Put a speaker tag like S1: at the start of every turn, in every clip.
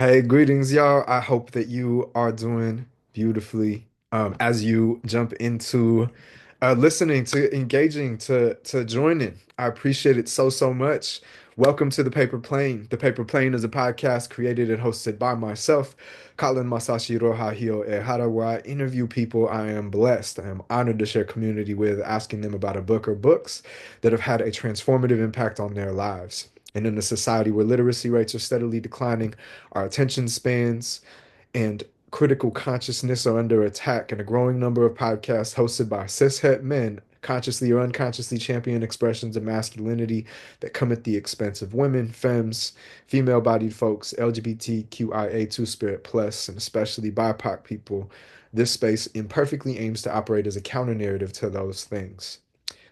S1: Hey, greetings, y'all. I hope that you are doing beautifully as you jump into listening, to engaging, to joining. I appreciate it so much. Welcome to The Paper Plane. The Paper Plane is a podcast created and hosted by myself, Colin Masashi Rohahio Ehara, where I interview people I am blessed. I am honored to share community with, asking them about a book or books that have had a transformative impact on their lives. And in a society where literacy rates are steadily declining, our attention spans and critical consciousness are under attack, and a growing number of podcasts hosted by cishet men consciously or unconsciously champion expressions of masculinity that come at the expense of women, femmes, female bodied folks, LGBTQIA2 spirit plus, and especially BIPOC people. This space imperfectly aims to operate as a counter narrative to those things.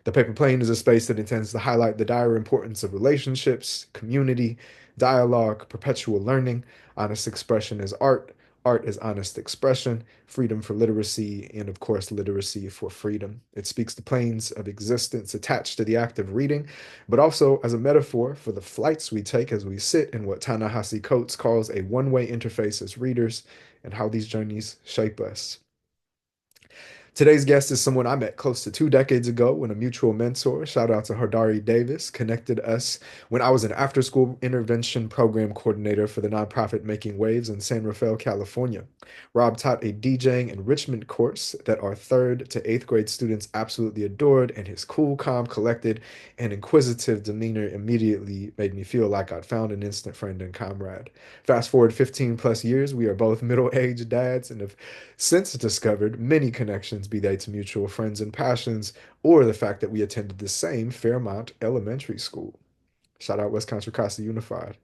S1: The paper plane is a space that intends to highlight the dire importance of relationships, community, dialogue, perpetual learning, honest expression is art, art is honest expression, freedom for literacy, and of course, literacy for freedom. It speaks to planes of existence attached to the act of reading, but also as a metaphor for the flights we take as we sit in what Ta-Nehisi Coates calls a one-way interface as readers, and how these journeys shape us. Today's guest is someone I met close to 2 decades ago when a mutual mentor, shout out to Hodari Davis, connected us when I was an after school intervention program coordinator for the nonprofit Making Waves in San Rafael, California. Rob taught a DJing enrichment course that our third to eighth grade students absolutely adored, and his cool, calm, collected, and inquisitive demeanor immediately made me feel like I'd found an instant friend and comrade. Fast forward 15 plus years, we are both middle aged dads and have since discovered many connections, be they to mutual friends and passions, or the fact that we attended the same Fairmont elementary school. Shout out West Contra Costa Unified.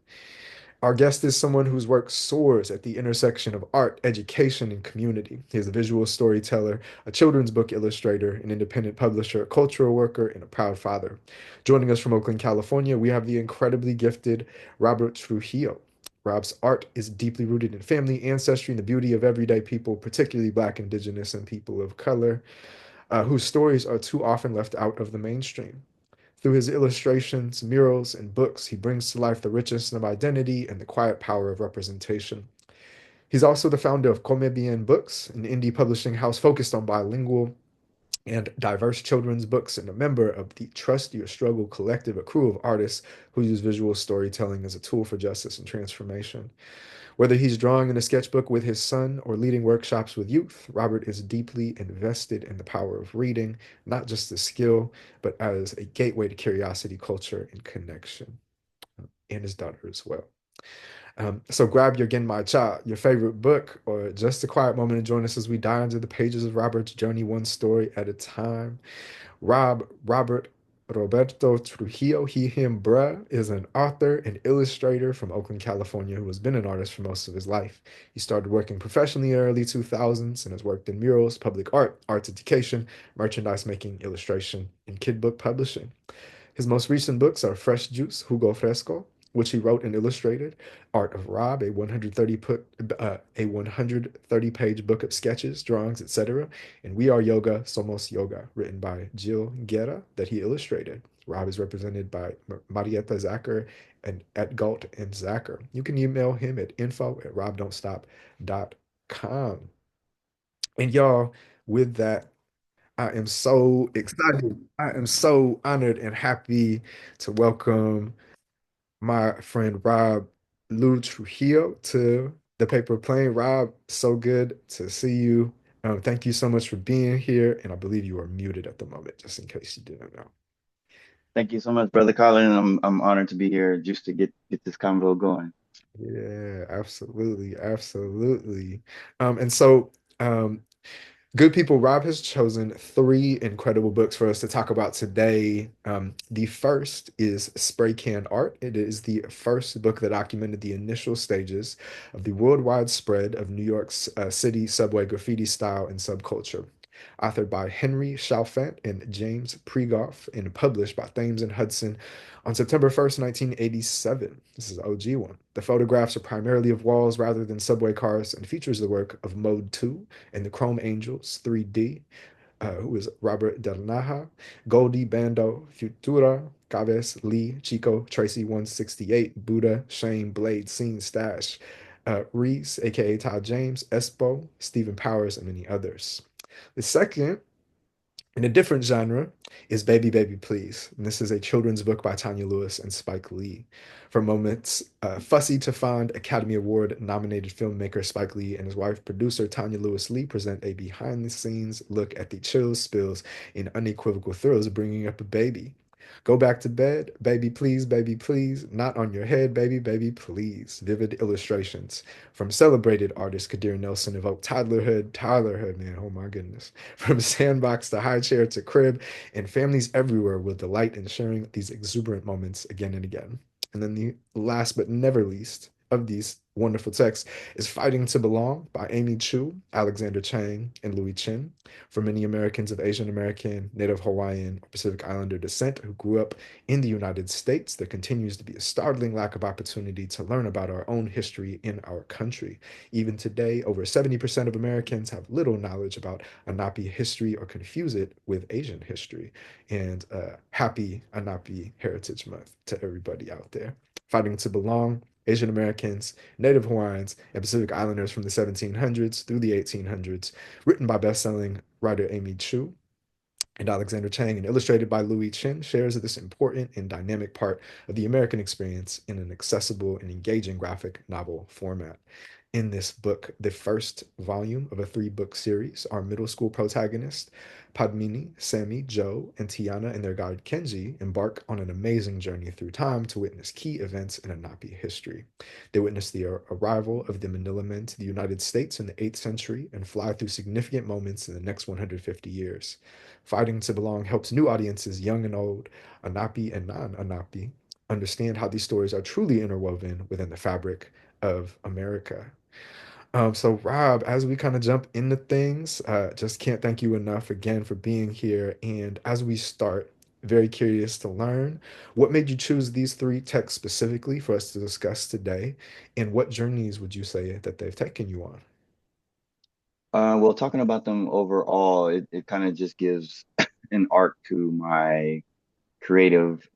S1: Our guest is someone whose work soars at the intersection of art, education, and community. He is a visual storyteller, a children's book illustrator, an independent publisher, a cultural worker, and a proud father. Joining us from Oakland, California, we have the incredibly gifted Robert Trujillo. Rob's art is deeply rooted in family, ancestry, and the beauty of everyday people, particularly Black, Indigenous, and people of color, whose stories are too often left out of the mainstream. Through his illustrations, murals, and books, he brings to life the richness of identity and the quiet power of representation. He's also the founder of Come Bien Books, an indie publishing house focused on bilingual and diverse children's books, and a member of the Trust Your Struggle Collective, a crew of artists who use visual storytelling as a tool for justice and transformation. Whether he's drawing in a sketchbook with his son or leading workshops with youth, Robert is deeply invested in the power of reading, not just as skill, but as a gateway to curiosity, culture, and connection, and his daughter as well. So grab your Genmai Cha, your favorite book, or just a quiet moment and join us as we dive into the pages of Robert's journey, one story at a time. Robert Roberto Trujillo, he, him, bruh, is an author and illustrator from Oakland, California, who has been an artist for most of his life. He started working professionally in the early 2000s and has worked in murals, public art, arts education, merchandise making, illustration, and kid book publishing. His most recent books are Fresh Juice, Jugo Fresco, which he wrote and illustrated, Art of Rob, a 130 page book of sketches, drawings, etc., and We Are Yoga, Somos Yoga, written by Jill Guerra, that he illustrated. Rob is represented by Marietta Zacher and at Galt and Zacher. You can email him at info@robdon'tstop.com. And y'all, with that, I am so excited. I am so honored and happy to welcome my friend Rob Liu-Trujillo to the paper plane. Rob, so good to see you. Thank you so much for being here. And I believe you are muted at the moment, just in case you didn't know.
S2: Thank you so much, Brother Colin. I'm honored to be here just to get this convo going.
S1: Yeah, absolutely. Absolutely. And so, um, good people, Rob has chosen three incredible books for us to talk about today. The first is Spraycan Art. It is the first book that documented the initial stages of the worldwide spread of New York's city subway graffiti style and subculture. Authored by Henry Chalfant and James Pregoff and published by Thames and Hudson on September 1st, 1987. This is OG one. The photographs are primarily of walls rather than subway cars and features the work of Mode 2 and the Chrome Angels 3D, who is Robert Del Naja, Goldie Bando, Futura, Caves, Lee, Chico, Tracy 168, Buddha, Shane, Blade, Scene, Stash. Reese, aka Todd James, Espo, Stephen Powers, and many others. The second, in a different genre, is Baby Baby Please. And this is a children's book by Tanya Lewis and Spike Lee. From moments fussy to fond, Academy Award nominated filmmaker Spike Lee and his wife, producer Tanya Lewis Lee, present a behind the scenes look at the chills, spills, and unequivocal thrills of bringing up a baby. Go back to bed, baby, please. Not on your head, baby, please. Vivid illustrations from celebrated artist Kadir Nelson evoke toddlerhood, man. Oh my goodness. From sandbox to high chair to crib, and families everywhere will delight in sharing these exuberant moments again and again. And then the last but never least of these wonderful texts is Fighting to Belong by Amy Chu, Alexander Chang, and Louis Chin. For many Americans of Asian American, Native Hawaiian, or Pacific Islander descent who grew up in the United States, there continues to be a startling lack of opportunity to learn about our own history in our country. Even today, over 70% of Americans have little knowledge about Anapi history or confuse it with Asian history. And happy Anapi Heritage Month to everybody out there. Fighting to Belong, Asian Americans, Native Hawaiians, and Pacific Islanders from the 1700s through the 1800s, written by best-selling writer Amy Chu and Alexander Chang, and illustrated by Louis Chin, shares this important and dynamic part of the American experience in an accessible and engaging graphic novel format. In this book, the first volume of a three-book series, our middle school protagonists, Padmini, Sammy, Joe, and Tiana and their guide Kenji embark on an amazing journey through time to witness key events in Anapi history. They witness the arrival of the Manila men to the United States in the 8th century and fly through significant moments in the next 150 years. Fighting to Belong helps new audiences, young and old, Anapi and non-Anapi, understand how these stories are truly interwoven within the fabric of America. So Rob, as we kind of jump into things, just can't thank you enough again for being here. And as we start, very curious to learn what made you choose these three texts specifically for us to discuss today, and what journeys would you say that they've taken you on?
S2: Well, talking about them overall, it kind of just gives an arc to my creative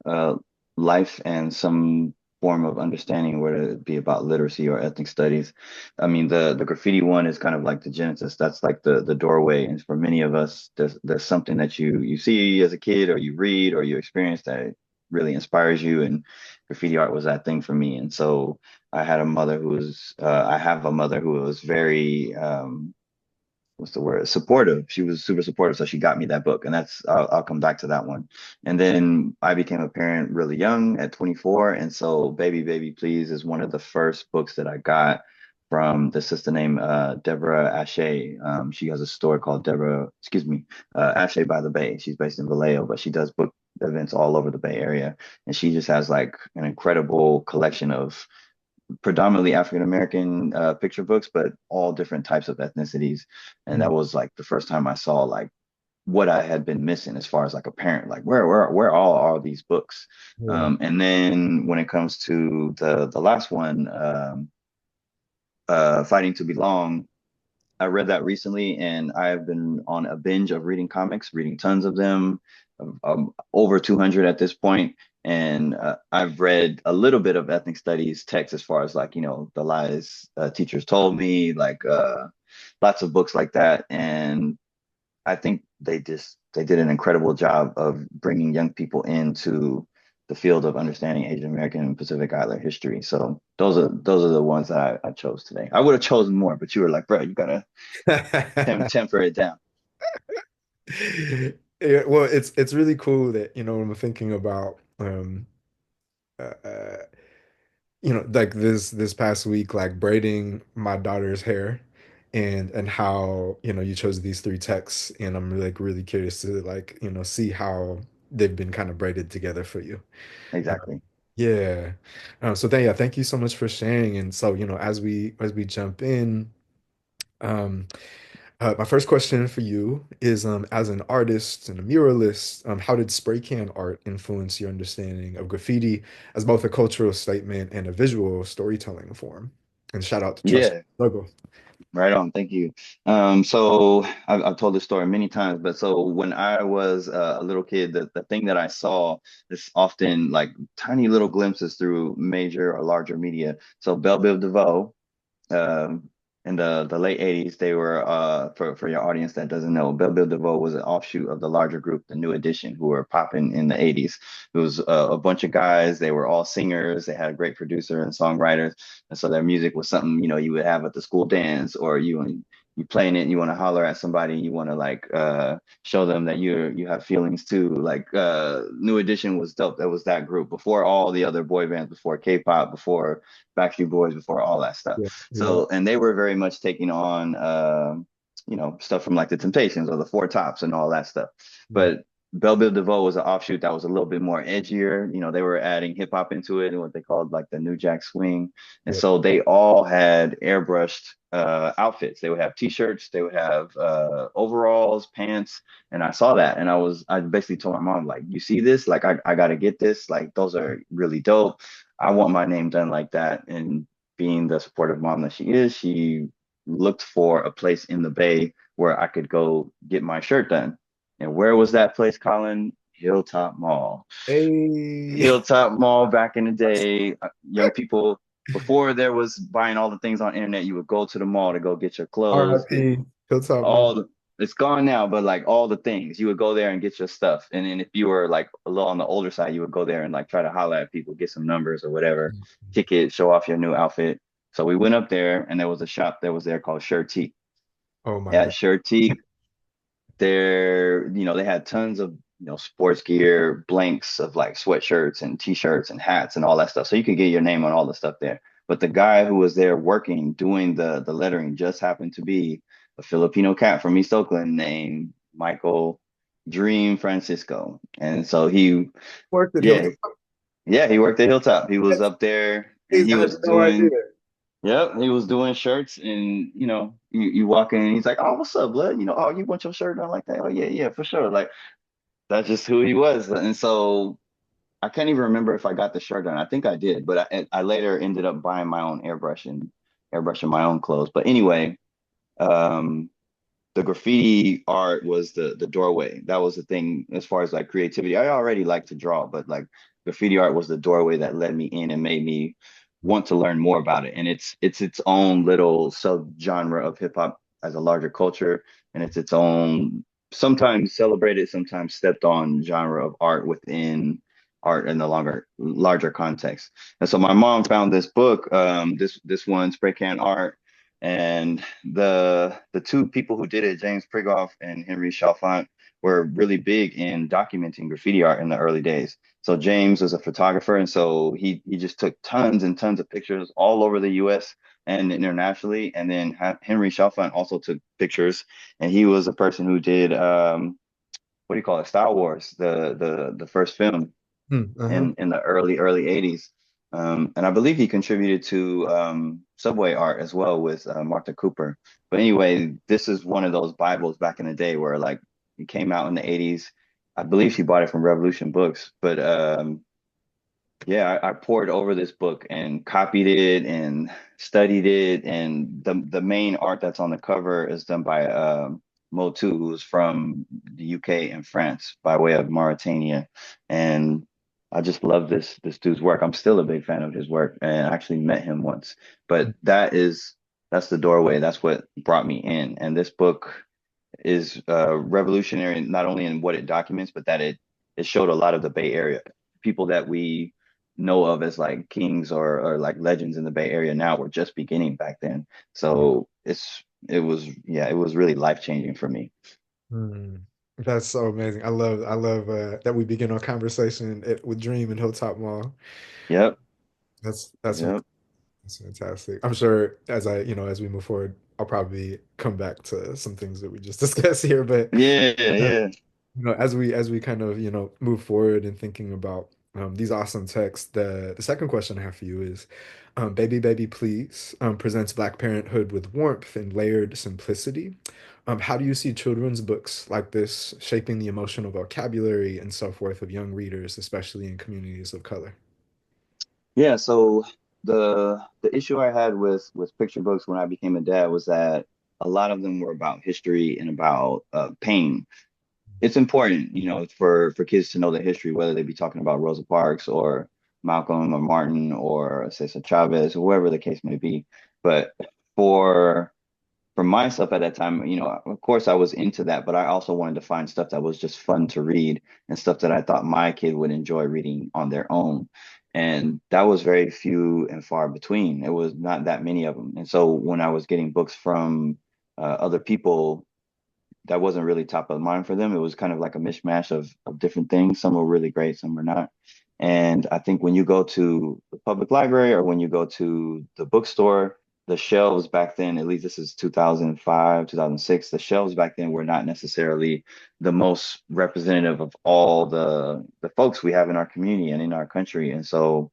S2: life and some form of understanding, whether it be about literacy or ethnic studies. I mean, the graffiti one is kind of like the genesis. That's like the doorway. And for many of us, there's something that you see as a kid, or you read, or you experience that really inspires you. And graffiti art was that thing for me. And so I have a mother who was very what's the word? Supportive. She was super supportive, so she got me that book, and I'll come back to that one. And then I became a parent really young at 24, and so Baby Please is one of the first books that I got from the sister named Deborah Ashe. She has a store called Ashe by the Bay. She's based in Vallejo, but she does book events all over the Bay Area, and she just has like an incredible collection of predominantly African American picture books, but all different types of ethnicities. And
S1: Mm,
S2: that was like the first time I saw like what I had been missing as far as like a parent, like where all are these books?
S1: yeah.
S2: And then when it comes to the last one, Fighting to Belong, I read that recently, and I've been on a binge of reading comics, reading tons of them, over 200 at this point. And I've read a little bit of ethnic studies text as far as like, the lies teachers told me, like lots of books like that. And I think they did an incredible job of bringing young people into the field of understanding Asian American and Pacific Islander history. So those are the ones that I chose today. I would have chosen more, but you were like, bro, you gotta temper it down.
S1: Yeah, well, it's really cool that, when I'm thinking about uh, uh like this past week, like braiding my daughter's hair, and how, you chose these three texts, and I'm like really curious to, like, see how they've been kind of braided together for you.
S2: Exactly.
S1: Yeah. So yeah, thank you so much for sharing. And so, as we jump in, um my first question for you is, as an artist and a muralist, how did spray can art influence your understanding of graffiti as both a cultural statement and a visual storytelling form? And shout out to Trust
S2: Yeah,
S1: Logo.
S2: right on. Thank you. So I've told this story many times, but so when I was a little kid, the thing that I saw is often like tiny little glimpses through major or larger media. So Belle Biv DeVoe. um, in the late 80s, they were for your audience that doesn't know, Belle Biv DeVoe was an offshoot of the larger group, the New Edition, who were popping in the 80s. It was a bunch of guys. They were all singers. They had a great producer and songwriters, and so their music was something you would have at the school dance, or you playing it, and you want to holler at somebody, you want to like show them that you have feelings too. Like New Edition was dope. That was that group before all the other boy bands, before K-pop, before Backstreet Boys, before all that stuff.
S1: Yeah. Yeah.
S2: So, and they were very much taking on, stuff from like the Temptations or the Four Tops and all that stuff.
S1: Yeah.
S2: But Belle Biv DeVoe was an offshoot that was a little bit more edgier. They were adding hip hop into it and what they called like the New Jack Swing. And
S1: Yeah.
S2: so they all had airbrushed outfits. They would have t-shirts, they would have overalls, pants. And I saw that and I basically told my mom, like, you see this? Like, I got to get this. Like, those are really dope. I want my name done like that. And being the supportive mom that she is, she looked for a place in the Bay where I could go get my shirt done. And where was that place, Colin? Hilltop Mall.
S1: Hey.
S2: Hilltop Mall back in the day, young people, before there was buying all the things on the internet, you would go to the mall to go get your clothes, get
S1: R.I.P. Hilltop Mom.
S2: all the, it's gone now, but like all the things, you would go there and get your stuff. And then if you were like a little on the older side, you would go there and like try to holler at people, get some numbers or whatever, kick it, show off your new outfit. So we went up there and there was a shop that was there called Shirtique.
S1: Oh my
S2: At
S1: God.
S2: Shirtique, they had tons of sports gear, blanks of like sweatshirts and t-shirts and hats and all that stuff. So you could get your name on all the stuff there. But the guy who was there working, doing the lettering, just happened to be a Filipino cat from East Oakland named Michael Dream Francisco. And so
S1: Worked at
S2: yeah,
S1: Hilltop.
S2: yeah, he worked at Hilltop. He was up there and
S1: Please,
S2: he
S1: I had
S2: was
S1: no idea.
S2: doing Yep, he was doing shirts, and you walk in, and he's like, "Oh, what's up, blood? Oh, you want your shirt done like that? Oh, yeah, yeah, for sure." Like that's just who he was, and so I can't even remember if I got the shirt done. I think I did, but I later ended up buying my own airbrushing my own clothes. But anyway, um, the graffiti art was the doorway. That was the thing as far as like creativity. I already like to draw, but like graffiti art was the doorway that led me in and made me want to learn more about it. And it's its own little subgenre of hip hop as a larger culture, and it's its own sometimes celebrated, sometimes stepped on genre of art within art in the larger context. And so my mom found this book, this one, Spraycan Art, and the two people who did it, James Prigoff and Henry Chalfant, were really big in documenting graffiti art in the early days. So James was a photographer, and so he just took tons and tons of pictures all over the U.S. and internationally. And then Henry Chalfant also took pictures, and he was a person who did what do you call it, Star Wars, the first film
S1: Uh-huh.
S2: in the early 80s. And I believe he contributed to subway art as well with Martha Cooper. But anyway, this is one of those Bibles back in the day where like it came out in the 80s. I believe she bought it from Revolution Books. But yeah, I poured over this book and copied it and studied it. And the main art that's on the cover is done by Motu, who's from the UK and France by way of Mauritania. And I just love this dude's work. I'm still a big fan of his work, and I actually met him once. But that's the doorway. That's what brought me in. And this book is revolutionary not only in what it documents, but that it showed a lot of the Bay Area people that we know of as like kings or like legends in the Bay Area now were just beginning back then.
S1: Yeah.
S2: So it was really life changing for me.
S1: Mm. That's so amazing. I love that we begin our conversation with Dream and Hilltop Mall.
S2: Yep,
S1: That's
S2: yep,
S1: that's fantastic. I'm sure as we move forward, I'll probably come back to some things that we just discussed here, but
S2: yeah,
S1: uh,
S2: yeah.
S1: as we kind of move forward and thinking about these awesome texts, the second question I have for you is, "Baby Baby Please" presents Black parenthood with warmth and layered simplicity. How do you see children's books like this shaping the emotional vocabulary and self-worth of young readers, especially in communities of color?
S2: Yeah, so the issue I had with picture books when I became a dad was that a lot of them were about history and about pain. It's important, for kids to know the history, whether they be talking about Rosa Parks or Malcolm or Martin or Cesar Chavez or whoever the case may be. But for myself at that time, of course I was into that, but I also wanted to find stuff that was just fun to read and stuff that I thought my kid would enjoy reading on their own. And that was very few and far between. It was not that many of them. And so when I was getting books from other people, that wasn't really top of mind for them. It was kind of like a mishmash of different things. Some were really great, some were not. And I think when you go to the public library or when you go to the bookstore, the shelves back then, at least this is 2005, 2006, the shelves back then were not necessarily the most representative of all the folks we have in our community and in our country. And so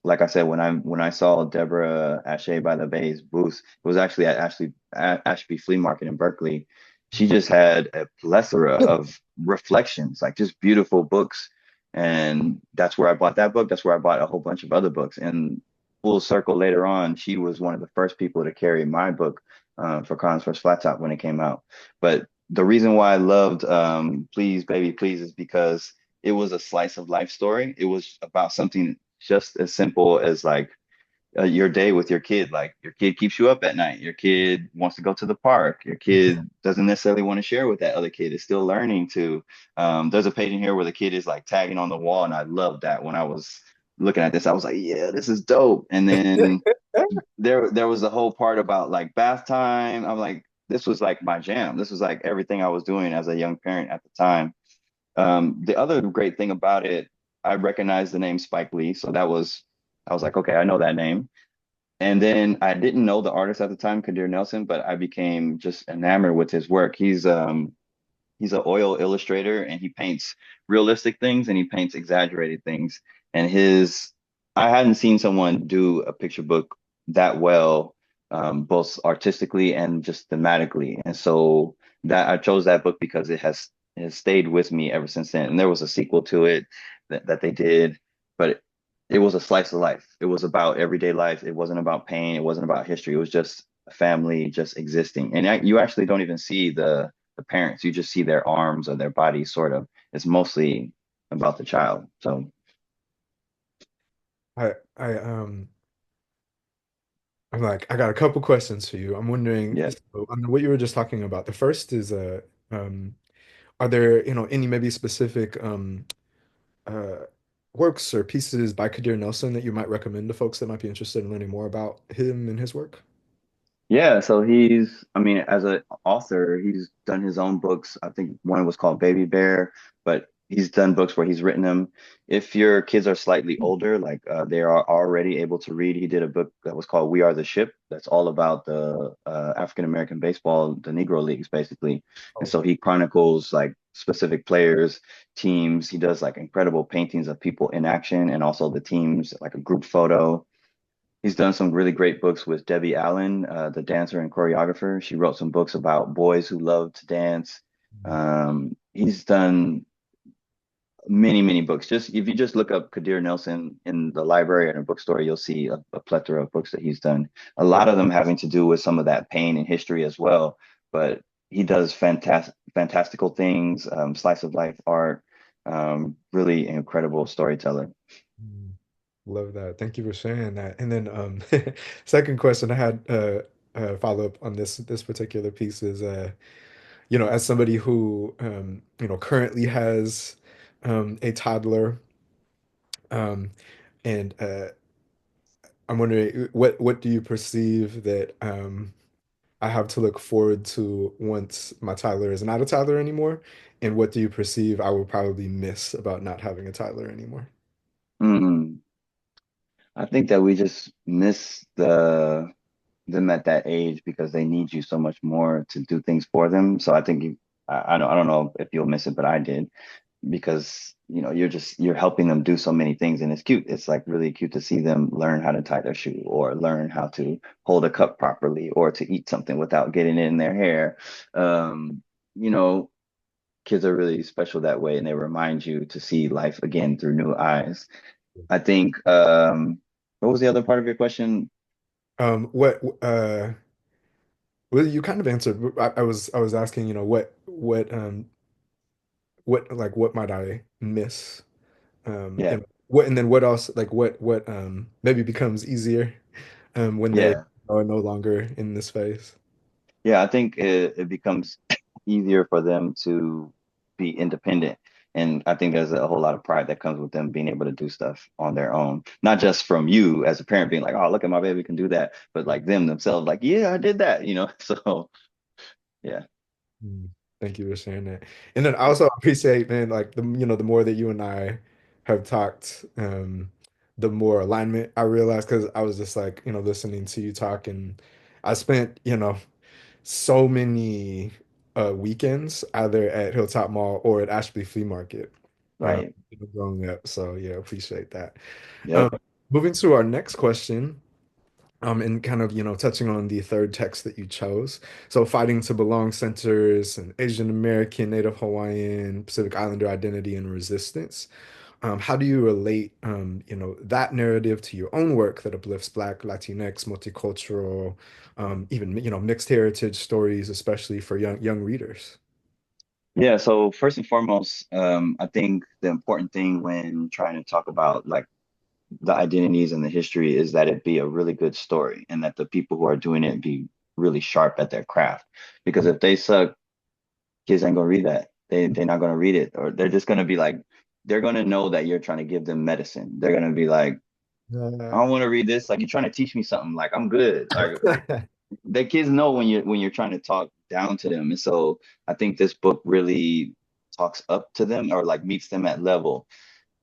S2: like I said, when I saw Deborah Ashe by the Bay's booth, it was actually at Ashby Flea Market in Berkeley. She just had a plethora of reflections, like just beautiful books. And that's where I bought that book. That's where I bought a whole bunch of other books. And full circle later on, she was one of the first people to carry my book for Colin's First Flat Top when it came out. But the reason why I loved Please Baby Please is because it was a slice of life story. It was about something just as simple as like your day with your kid. Like your kid keeps you up at night. Your kid wants to go to the park. Your kid doesn't necessarily want to share with that other kid. It's still learning to. There's a page in here where the kid is like tagging on the wall, and I loved that. When I was looking at this, I was like, yeah, this is dope. And then there was a whole part about like bath time. I'm like, this was like my jam. This was like everything I was doing as a young parent at the time. The other great thing about it, I recognized the name Spike Lee, so I was like, okay, I know that name. And then I didn't know the artist at the time, Kadir Nelson, but I became just enamored with his work. He's an oil illustrator and he paints realistic things and he paints exaggerated things. And I hadn't seen someone do a picture book that well, both artistically and just thematically. And so that I chose that book because it has stayed with me ever since then. And there was a sequel to it that they did, but it was a slice of life. It was about everyday life. It wasn't about pain. It wasn't about history. It was just a family just existing. And you actually don't even see the parents. You just see their arms or their bodies, sort of. It's mostly about the child. So
S1: I I'm like, I got a couple questions for you. I'm wondering,
S2: yeah.
S1: so on what you were just talking about. The first is are there, any maybe specific uh works or pieces by Kadir Nelson that you might recommend to folks that might be interested in learning more about him and his work?
S2: Yeah, so I mean, as an author, he's done his own books. I think one was called Baby Bear, but he's done books where he's written them. If your kids are slightly older, like they are already able to read, he did a book that was called We Are the Ship. That's all about the African American baseball, the Negro Leagues, basically. And
S1: Oh,
S2: so he chronicles like specific players, teams. He does like incredible paintings of people in action and also the teams, like a group photo. He's done some really great books with Debbie Allen, the dancer and choreographer. She wrote some books about boys who love to dance. He's done many, many books. Just if you just look up Kadir Nelson in the library or in a bookstore, you'll see a plethora of books that he's done. A lot of them having to do with some of that pain and history as well. But he does fantastical things, slice of life art, really incredible storyteller.
S1: mm, love that. Thank you for sharing that. And then second question I had follow up on this particular piece is as somebody who currently has a toddler, um and I'm wondering what do you perceive that I have to look forward to once my toddler is not a toddler anymore, and what do you perceive I will probably miss about not having a toddler anymore?
S2: Mm. I think that we just miss them at that age because they need you so much more to do things for them. So I think I don't know if you'll miss it, but I did because you're helping them do so many things and it's cute. It's like really cute to see them learn how to tie their shoe or learn how to hold a cup properly or to eat something without getting it in their hair. Um, you know, kids are really special that way and they remind you to see life again through new eyes. I think what was the other part of your question?
S1: What well, you kind of answered. I was asking, what might I miss?
S2: Yeah.
S1: And then what else, like what maybe becomes easier when they
S2: Yeah.
S1: are no longer in this phase.
S2: Yeah, I think it becomes easier for them to be independent. And I think there's a whole lot of pride that comes with them being able to do stuff on their own. Not just from you as a parent being like, oh, look at my baby can do that, but like them themselves, like, yeah, I did that, you know? So yeah.
S1: Mm. Thank you for sharing that. And then I also appreciate, man, like the more that you and I have talked, the more alignment I realized because I was just like, listening to you talk and I spent, so many weekends either at Hilltop Mall or at Ashby Flea Market, uh,
S2: Right.
S1: growing up. So yeah, appreciate that. Um,
S2: Yep.
S1: moving to our next question. And kind of, touching on the third text that you chose. So, fighting to belong centers and Asian American, Native Hawaiian, Pacific Islander identity and resistance. How do you relate, that narrative to your own work that uplifts Black, Latinx, multicultural, even, mixed heritage stories, especially for young readers?
S2: Yeah, so first and foremost, I think the important thing when trying to talk about like the identities and the history is that it be a really good story and that the people who are doing it be really sharp at their craft. Because if they suck, kids ain't gonna read that. They're not gonna read it, or they're just gonna be like, they're gonna know that you're trying to give them medicine. They're gonna be like, I
S1: Uh,
S2: don't want to read this. Like you're trying to teach me something. Like I'm good. Like the kids know when you're trying to talk down to them. And so I think this book really talks up to them or like meets them at level.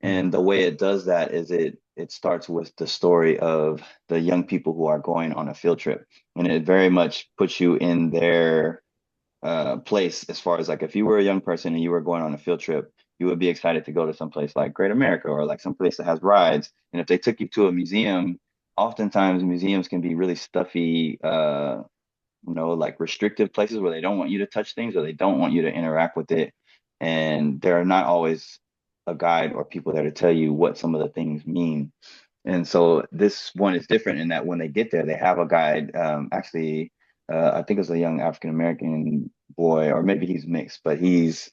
S2: And the way it does that is it starts with the story of the young people who are going on a field trip. And it very much puts you in their place as far as like if you were a young person and you were going on a field trip, you would be excited to go to some place like Great America or like some place that has rides. And if they took you to a museum, oftentimes museums can be really stuffy, like restrictive places where they don't want you to touch things or they don't want you to interact with it. And there are not always a guide or people there to tell you what some of the things mean. And so this one is different in that when they get there, they have a guide. Actually, I think it's a young African American boy, or maybe he's mixed, but he's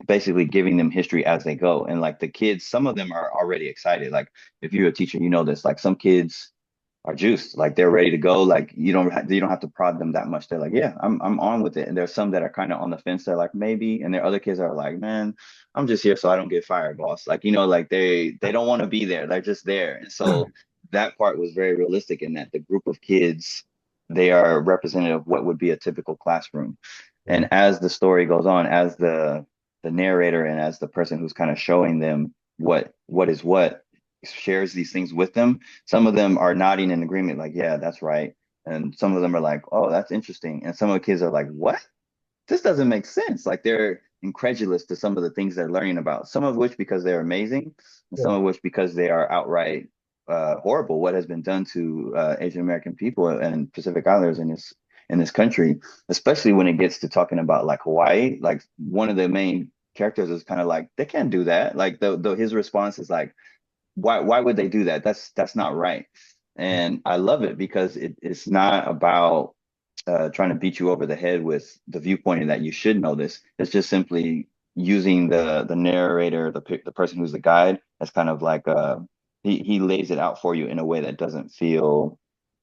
S2: basically giving them history as they go. And like the kids, some of them are already excited. Like if you're a teacher, you know this. Like some kids are juiced, like they're ready to go. Like you don't have to prod them that much. They're like, yeah, I'm on with it. And there's some that are kind of on the fence. They're like, maybe. And there are other kids that are like, man, I'm just here so I don't get fired, boss. Like, like they don't want to be there. They're just there. And so that part was very realistic in that the group of kids, they are representative of what would be a typical classroom.
S1: Yeah.
S2: And as the story goes on, as the narrator and as the person who's kind of showing them what is what shares these things with them, some of them are nodding in agreement, like, yeah, that's right. And some of them are like, oh, that's interesting. And some of the kids are like, what? This doesn't make sense. Like they're incredulous to some of the things they're learning about, some of which because they're amazing, and
S1: Yeah.
S2: some of which because they are outright horrible. What has been done to Asian American people and Pacific Islanders in this country, especially when it gets to talking about like Hawaii, like one of the main characters is kind of like they can't do that. Like the his response is like, why would they do that? That's not right. And I love it because it's not about trying to beat you over the head with the viewpoint that you should know this. It's just simply using the narrator, the person who's the guide, as kind of like he lays it out for you in a way that doesn't feel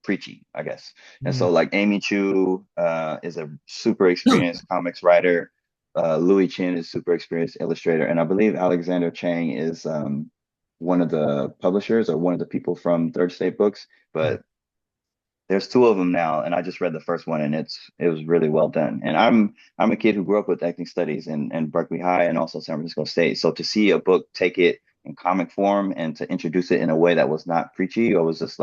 S2: preachy, I guess. And
S1: Mm.
S2: so like Amy Chu is a super experienced comics writer. Louis Chin is super experienced illustrator, and I believe Alexander Chang is one of the publishers or one of the people from Third State Books. But there's two of them now, and I just read the first one, and it was really well done. And I'm a kid who grew up with acting studies in Berkeley High and also San Francisco State. So to see a book take it in comic form and to introduce it in a way that was not preachy, I was just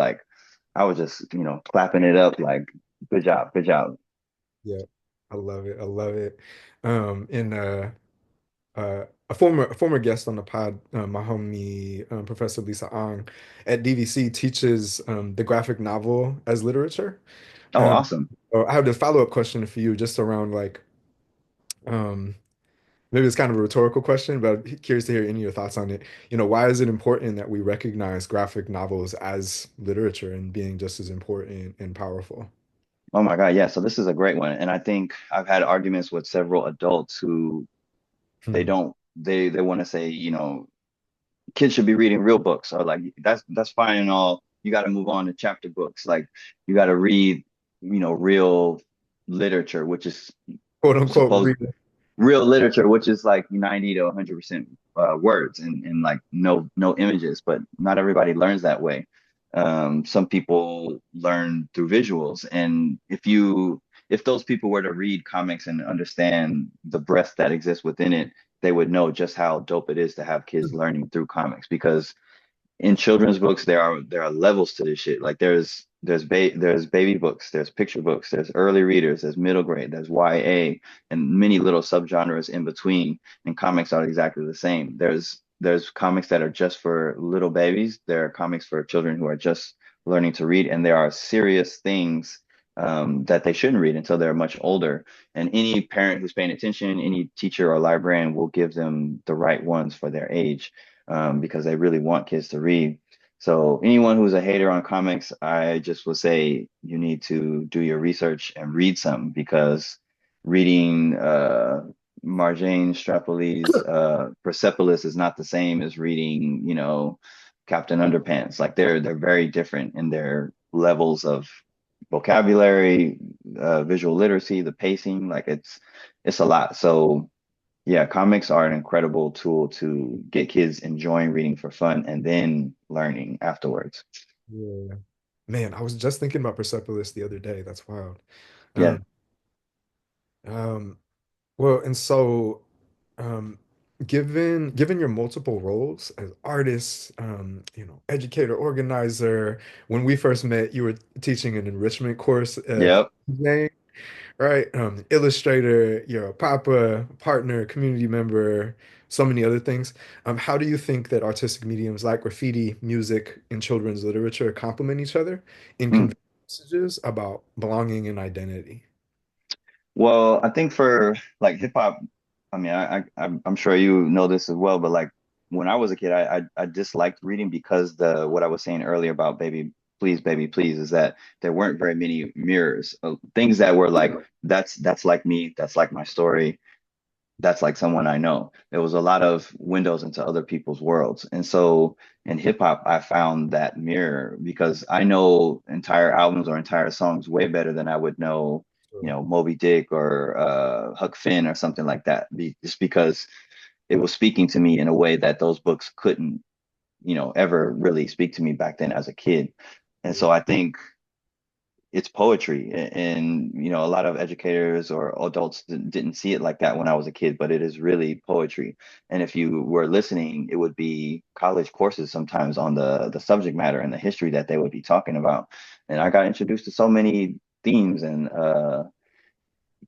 S2: clapping it up like, good job, good job.
S1: Yeah, I love it. I love it. And a former guest on the pod, my homie Professor Lisa Ang at DVC teaches the graphic novel as literature.
S2: Oh,
S1: Um,
S2: awesome.
S1: so I have a follow-up question for you, just around like um, maybe it's kind of a rhetorical question, but I'm curious to hear any of your thoughts on it. Why is it important that we recognize graphic novels as literature and being just as important and powerful?
S2: Oh my God, yeah. So this is a great one, and I think I've had arguments with several adults who they
S1: Hmm.
S2: don't they want to say kids should be reading real books or like that's fine and all, you got to move on to chapter books. Like you got to read, real literature, which is
S1: quote unquote
S2: supposed
S1: real.
S2: real literature, which is like 90 to 100% words and like no images, but not everybody learns that way. Some people learn through visuals, and if those people were to read comics and understand the breadth that exists within it, they would know just how dope it is to have kids learning through comics because in children's books there are levels to this shit. Like there's baby books, there's picture books, there's early readers, there's middle grade, there's YA, and many little subgenres in between. And comics are exactly the same. There's comics that are just for little babies. There are comics for children who are just learning to read, and there are serious things that they shouldn't read until they're much older. And any parent who's paying attention, any teacher or librarian will give them the right ones for their age because they really want kids to read. So anyone who's a hater on comics, I just would say you need to do your research and read some because reading Marjane Strapoli's Persepolis is not the same as reading, Captain Underpants. Like they're very different in their levels of vocabulary, visual literacy, the pacing. Like it's a lot. So yeah, comics are an incredible tool to get kids enjoying reading for fun and then learning afterwards.
S1: Yeah. Man, I was just thinking about Persepolis the other day. That's wild.
S2: Yeah.
S1: Um, um, well, and so, um, given your multiple roles as artist, educator, organizer, when we first met, you were teaching an enrichment course at
S2: Yep.
S1: Zane, right? Illustrator, you're a papa, partner, community member, so many other things. How do you think that artistic mediums like graffiti, music, and children's literature complement each other in
S2: Mm.
S1: conveying messages about belonging and identity?
S2: Well, I think for like hip hop, I mean, I'm sure you know this as well, but like when I was a kid, I disliked reading because the what I was saying earlier about baby, please, is that there weren't very many mirrors, things that were like that's like me, that's like my story, that's like someone I know. There was a lot of windows into other people's worlds. And so in hip hop, I found that mirror because I know entire albums or entire songs way better than I would know, Moby Dick or Huck Finn or something like that. Just because it was speaking to me in a way that those books couldn't, ever really speak to me back then as a kid. And so I think it's poetry and a lot of educators or adults didn't see it like that when I was a kid, but it is really poetry. And if you were listening, it would be college courses sometimes on the subject matter and the history that they would be talking about. And I got introduced to so many themes and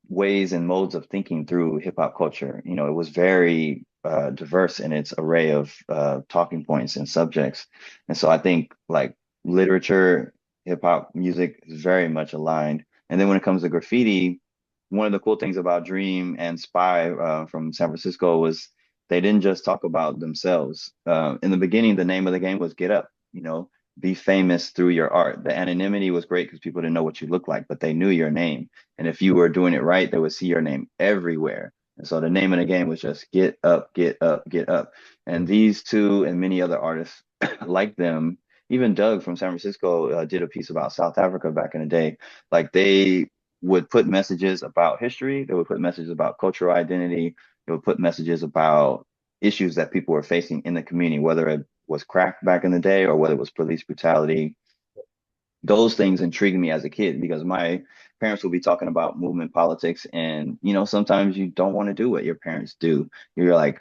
S2: ways and modes of thinking through hip hop culture. It was very diverse in its array of talking points and subjects. And so I think like literature, hip hop, music is very much aligned. And then when it comes to graffiti, one of the cool things about Dream and Spy from San Francisco was they didn't just talk about themselves. In the beginning, the name of the game was Get Up, be famous through your art. The anonymity was great because people didn't know what you looked like, but they knew your name. And if you were doing it right, they would see your name everywhere. And so the name of the game was just get up, get up, get up. And these two and many other artists like them, even Doug from San Francisco did a piece about South Africa back in the day. Like they would put messages about history, they would put messages about cultural identity, they would put messages about issues that people were facing in the community, whether it was crack back in the day or whether it was police brutality. Those things intrigued me as a kid because my parents will be talking about movement politics and sometimes you don't want to do what your parents do. You're like,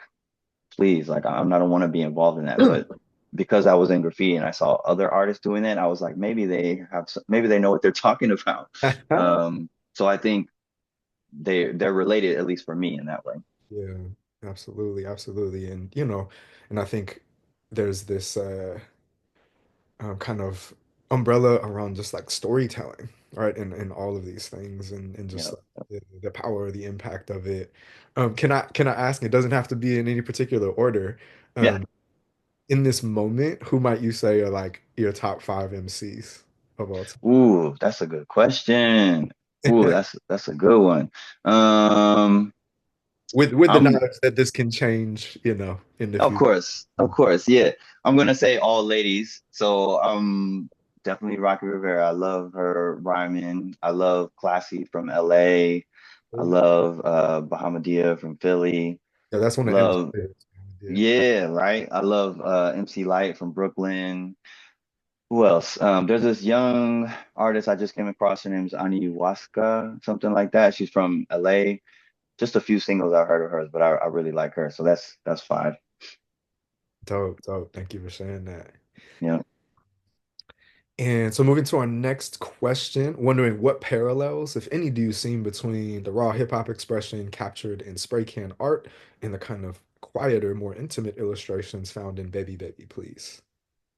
S2: please, like I'm not want to be involved in that. But because I was in graffiti and I saw other artists doing that, I was like, maybe they know what they're talking about. So I think they're related, at least for me in that way.
S1: Yeah, absolutely, absolutely. And I think there's this kind of umbrella around just like storytelling, right? And all of these things and
S2: You
S1: just
S2: know,
S1: like the power, the impact of it. Can I ask, it doesn't have to be in any particular order.
S2: yeah.
S1: Um, in this moment, who might you say are like your top five MCs of all
S2: Ooh, that's a good question. Ooh,
S1: time?
S2: that's a good one. Um,
S1: With the
S2: I'm
S1: knowledge that this can change, in the
S2: Of
S1: future.
S2: course, of course, yeah. I'm gonna say all ladies. So definitely Rocky Rivera. I love her rhyming. I love Classy from LA. I love Bahamadia from Philly.
S1: Yeah, that's one of M's
S2: Love,
S1: favorites. Yeah.
S2: yeah, right. I love MC Light from Brooklyn. Who else? There's this young artist I just came across. Her name's Ani Waska, something like that. She's from LA. Just a few singles I heard of hers, but I really like her. So that's five.
S1: Dope, dope. Thank you for sharing that.
S2: Yeah.
S1: And so moving to our next question, wondering what parallels, if any, do you see between the raw hip hop expression captured in spray can art and the kind of quieter, more intimate illustrations found in Baby Baby Please?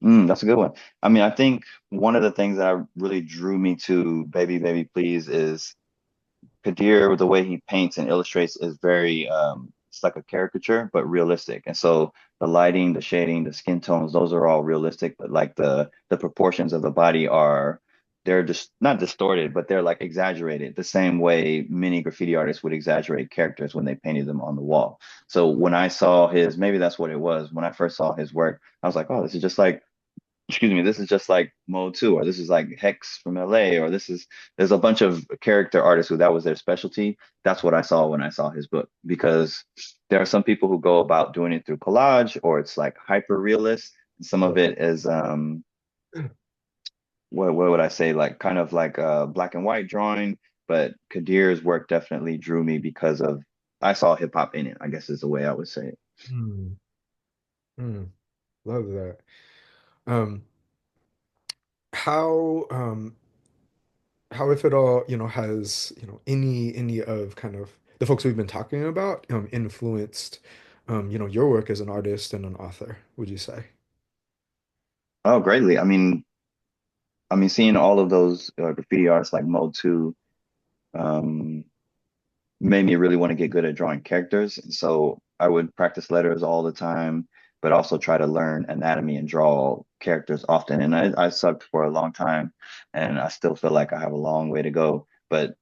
S2: That's a good one. I mean, I think one of the things that really drew me to Baby Baby Please is Kadir, the way he paints and illustrates is very it's like a caricature, but realistic. And so the lighting, the shading, the skin tones, those are all realistic, but like the proportions of the body are they're just not distorted, but they're like exaggerated, the same way many graffiti artists would exaggerate characters when they painted them on the wall. So when I saw his, maybe that's what it was. When I first saw his work, I was like, oh, this is just like excuse me, this is just like Mode 2, or this is like Hex from LA, or there's a bunch of character artists who that was their specialty. That's what I saw when I saw his book, because there are some people who go about doing it through collage, or it's like hyper realist. Some of it is what would I say, like kind of like black and white drawing, but Kadir's work definitely drew me because of I saw hip hop in it, I guess is the way I would say it.
S1: Hmm. Hmm. Love that. Um, how how if at all, has, any of kind of the folks we've been talking about influenced your work as an artist and an author, would you say?
S2: Oh, greatly. I mean, seeing all of those graffiti artists like Mode 2, um, made me really want to get good at drawing characters. And so I would practice letters all the time, but also try to learn anatomy and draw characters often. And I sucked for a long time, and I still feel like I have a long way to go. But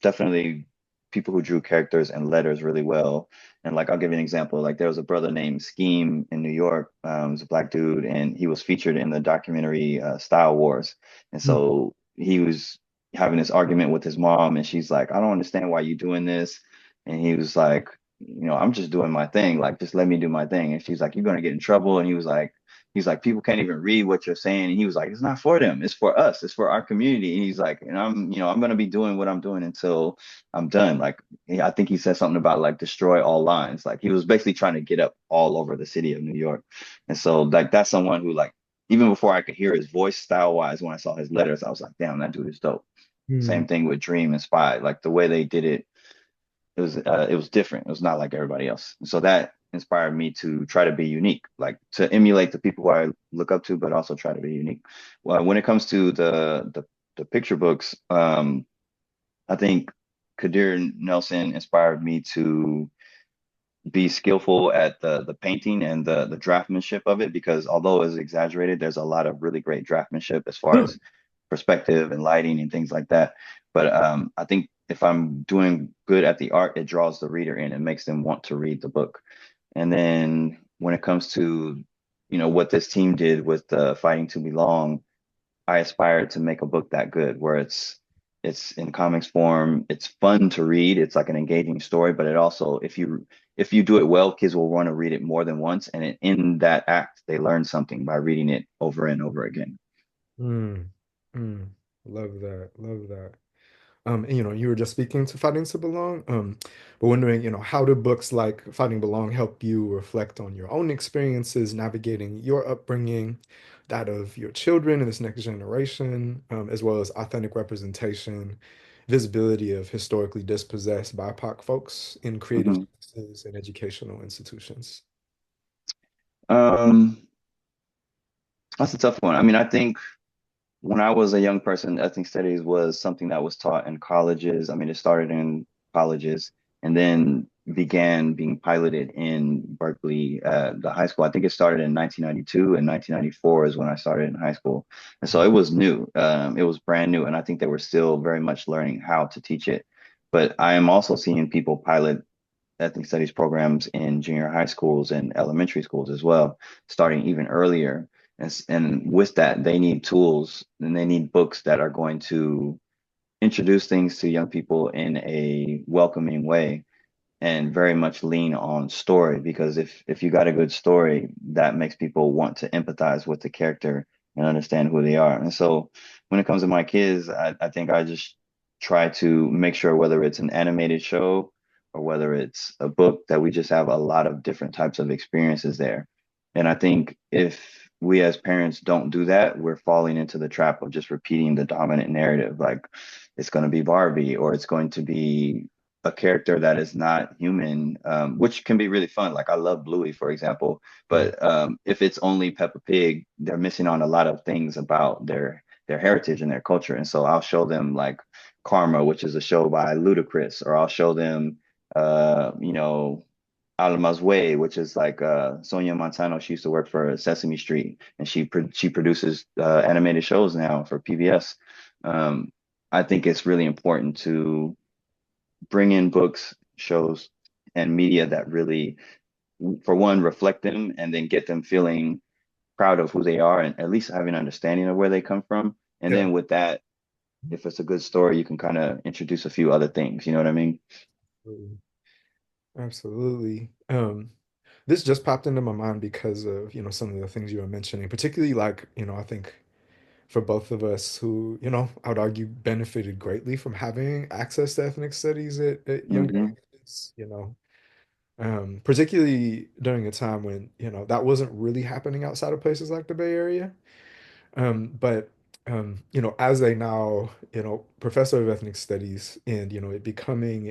S2: definitely people who drew characters and letters really well. And like I'll give you an example. Like there was a brother named Scheme in New York. He's a black dude, and he was featured in the documentary Style Wars. And
S1: Hmm.
S2: so he was having this argument with his mom, and she's like, I don't understand why you're doing this. And he was like, I'm just doing my thing. Like, just let me do my thing. And she's like, you're gonna get in trouble. And he's like, people can't even read what you're saying. And he was like, it's not for them, it's for us, it's for our community. And he's like, and I'm gonna be doing what I'm doing until I'm done. Like, I think he said something about like destroy all lines. Like he was basically trying to get up all over the city of New York. And so like that's someone who like even before I could hear his voice style wise, when I saw his letters, I was like, damn, that dude is dope.
S1: Hmm.
S2: Same thing with Dream and Spy. Like the way they did it, it was different. It was not like everybody else. So that inspired me to try to be unique, like to emulate the people who I look up to, but also try to be unique. Well, when it comes to the picture books, I think Kadir Nelson inspired me to be skillful at the painting and the draftsmanship of it, because although it's exaggerated, there's a lot of really great draftsmanship as far as perspective and lighting and things like that. But I think if I'm doing good at the art, it draws the reader in and makes them want to read the book. And then when it comes to, what this team did with the Fighting to Belong, I aspired to make a book that good, where it's in comics form, it's fun to read, it's like an engaging story, but it also, if you do it well, kids will want to read it more than once, and in that act, they learn something by reading it over and over again.
S1: Hmm. Hmm. Love that. Love that. And, you were just speaking to Fighting to Belong, but wondering, how do books like Fighting Belong help you reflect on your own experiences, navigating your upbringing, that of your children and this next generation, as well as authentic representation, visibility of historically dispossessed BIPOC folks in creative
S2: Mhm.
S1: spaces and educational institutions?
S2: Um, that's a tough one. I mean, I think when I was a young person, ethnic studies was something that was taught in colleges. I mean, it started in colleges and then began being piloted in Berkeley, the high school. I think it started in 1992, and 1994 is when I started in high school. And so it was new. It was brand new. And I think they were still very much learning how to teach it. But I am also seeing people pilot ethnic studies programs in junior high schools and elementary schools as well, starting even earlier. And with that, they need tools and they need books that are going to introduce things to young people in a welcoming way and very much lean on story, because if you got a good story, that makes people want to empathize with the character and understand who they are. And so when it comes to my kids, I think I just try to make sure, whether it's an animated show or whether it's a book, that we just have a lot of different types of experiences there. And I think if we as parents don't do that, we're falling into the trap of just repeating the dominant narrative. Like, it's going to be Barbie, or it's going to be a character that is not human, which can be really fun. Like, I love Bluey, for example,
S1: Mm.
S2: but if it's only Peppa Pig, they're missing on a lot of things about their heritage and their culture. And so I'll show them like Karma, which is a show by Ludacris, or I'll show them, you know, Alma's Way, which is like Sonia Montano. She used to work for Sesame Street, and she produces animated shows now for PBS. Um, I think it's really important to bring in books, shows, and media that really, for one, reflect them and then get them feeling proud of who they are and at least having an understanding of where they come from. And
S1: Yeah.
S2: then with that, if it's a good story, you can kind of introduce a few other things. You know what I mean?
S1: Absolutely. Absolutely. This just popped into my mind because of, some of the things you were mentioning, particularly like, I think for both of us who, I would argue benefited greatly from having access to ethnic studies at younger
S2: Hmm.
S1: ages, particularly during a time when, that wasn't really happening outside of places like the Bay Area. But as a now, professor of ethnic studies and, it becoming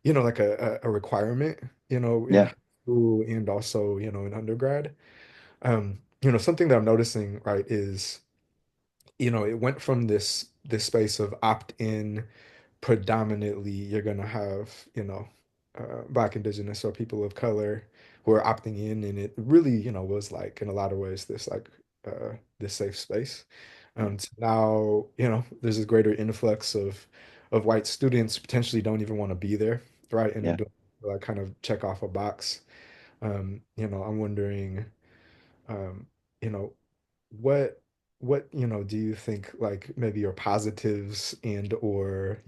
S1: like a requirement, in
S2: Yeah.
S1: high school and also, in undergrad. Something that I'm noticing, right, is, it went from this space of opt-in, predominantly you're gonna have, Black, Indigenous, or people of color who are opting in, and it really, was like in a lot of ways this safe space. So now, there's this greater influx of white students potentially don't even want to be there, right? And they're
S2: Yeah.
S1: doing like kind of check off a box. I'm wondering, um, you know, what do you think like maybe are positives and or,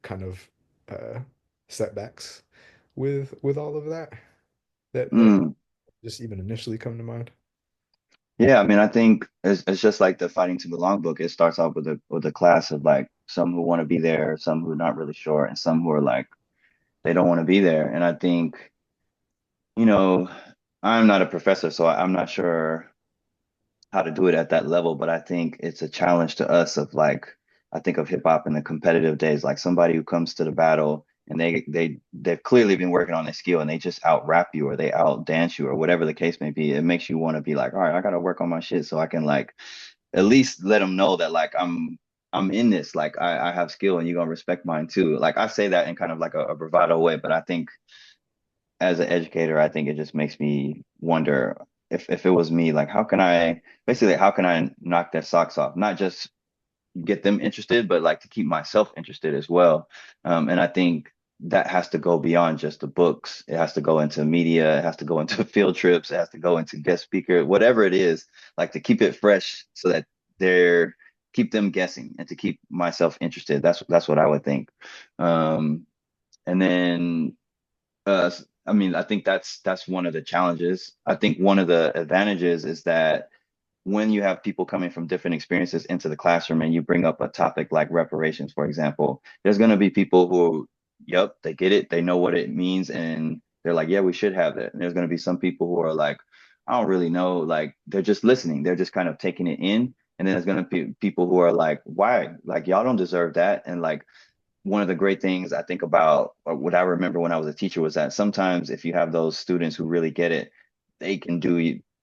S1: kind of uh setbacks with all of that that
S2: Mm.
S1: just even initially come to mind?
S2: Yeah. I mean, I think it's just like the Fighting to Belong book. It starts off with a class of like some who want to be there, some who are not really sure, and some who are like they don't want to be there. And I think, you know, I'm not a professor, so I'm not sure how to do it at that level, but I think it's a challenge to us of like, I think of hip hop in the competitive days, like somebody who comes to the battle and they've clearly been working on their skill and they just out rap you or they out dance you or whatever the case may be. It makes you want to be like, all right, I gotta work on my shit so I can like at least let them know that like I'm in this, like I have skill and you're gonna respect mine too. Like I say that in kind of like a bravado way, but I think as an educator, I think it just makes me wonder if it was me, like how can I basically how can I knock their socks off? Not just get them interested, but like to keep myself interested as well. And I think that has to go beyond just the books. It has to go into media, it has to go into field trips, it has to go into guest speaker, whatever it is, like to keep it fresh so that they're keep them guessing and to keep myself interested. That's what I would think. Um, and then uh, I mean, I think that's one of the challenges. I think one of the advantages is that when you have people coming from different experiences into the classroom and you bring up a topic like reparations, for example, there's going to be people who, yep, they get it, they know what it means, and they're like, yeah, we should have that. And there's going to be some people who are like, I don't really know, like they're just listening, they're just kind of taking it in. And then there's going to be people who are like, why? Like, y'all don't deserve that. And like, one of the great things I think about, or what I remember when I was a teacher, was that sometimes if you have those students who really get it, they can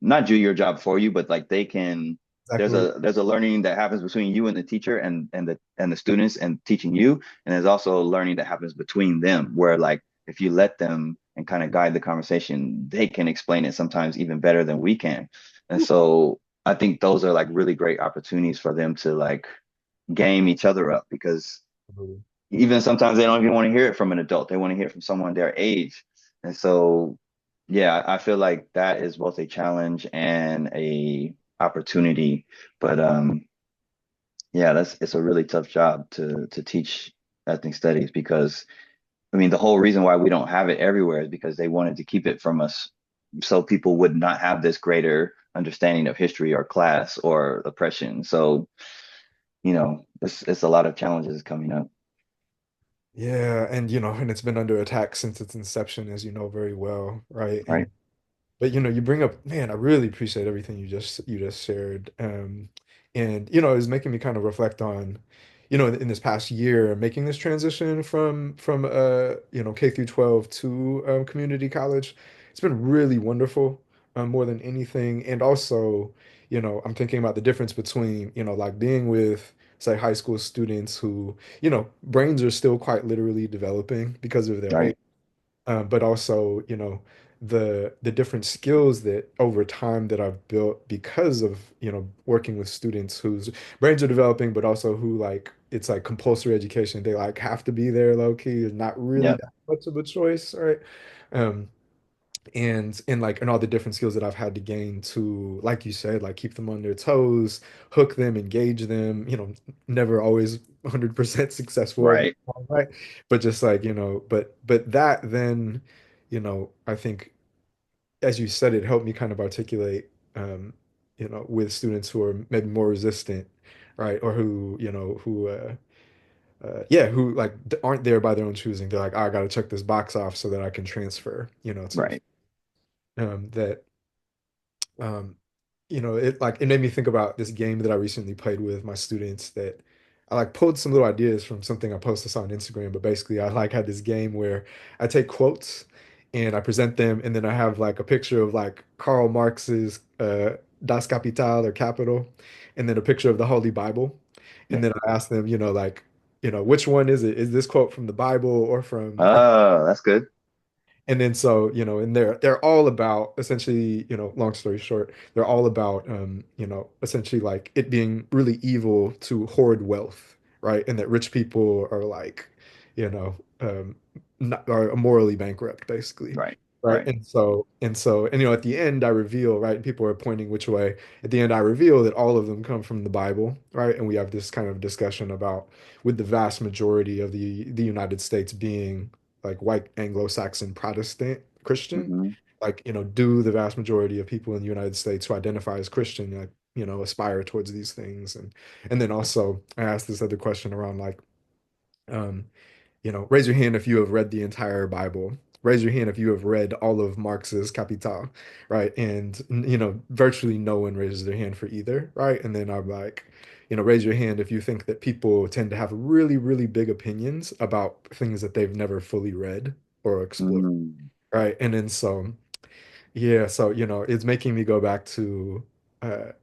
S2: not do your job for you, but like they can.
S1: Exactly.
S2: There's a learning that happens between you and the teacher and the students and teaching you, and there's also a learning that happens between them where like if you let them and kind of guide the conversation, they can explain it sometimes even better than we can. And so I think those are like really great opportunities for them to like game each other up because even sometimes they don't even want to hear it from an adult. They want to hear it from someone their age. And so yeah, I feel like that is both a challenge and a opportunity. But yeah, that's it's a really tough job to teach ethnic studies because I mean the whole reason why we don't have it everywhere is because they wanted to keep it from us so people would not have this greater understanding of history or class or oppression. So, it's a lot of challenges coming up,
S1: Yeah, and and it's been under attack since its inception, as you know very well, right?
S2: right?
S1: But you bring up, man, I really appreciate everything you just shared. And it's making me kind of reflect on, in this past year, making this transition from K through 12 to community college. It's been really wonderful, more than anything. And also, I'm thinking about the difference between, like being with, say, high school students who, brains are still quite literally developing because of their age,
S2: Right,
S1: but also, the different skills that over time that I've built because of, working with students whose brains are developing, but also who like it's like compulsory education. They like have to be there low key. There's not really
S2: yeah,
S1: that much of a choice, right? Um, and all the different skills that I've had to gain to, like you said, like keep them on their toes, hook them, engage them, never always 100% successful every
S2: right,
S1: time, right? But just like, but that then, I think as you said, it helped me kind of articulate, with students who are maybe more resistant, right? Or who, yeah, who like aren't there by their own choosing. They're like, "Oh, I got to check this box off so that I can transfer, to
S2: right.
S1: that um it made me think about this game that I recently played with my students that I like pulled some little ideas from something I posted on Instagram, but basically I like had this game where I take quotes and I present them, and then I have like a picture of like Karl Marx's Das Kapital or Capital, and then a picture of the Holy Bible, and
S2: Yeah.
S1: then I ask them, like, which one is it? Is this quote from the Bible or from
S2: Oh, that's good.
S1: and then so, and they're all about essentially, long story short, they're all about essentially like it being really evil to hoard wealth, right? And that rich people are like, not are morally bankrupt, basically.
S2: Right,
S1: Right.
S2: right.
S1: And at the end I reveal, right, and people are pointing which way. At the end I reveal that all of them come from the Bible, right? And we have this kind of discussion about with the vast majority of the United States being like white Anglo-Saxon Protestant Christian,
S2: Hmm.
S1: like, do the vast majority of people in the United States who identify as Christian, like, aspire towards these things? And then also I asked this other question around like, um, raise your hand if you have read the entire Bible. Raise your hand if you have read all of Marx's Capital, right? And virtually no one raises their hand for either, right? And then I'm like, raise your hand if you think that people tend to have really, really big opinions about things that they've never fully read or explored,
S2: Mm.
S1: right? And then so, yeah, so it's making me go back to, uh,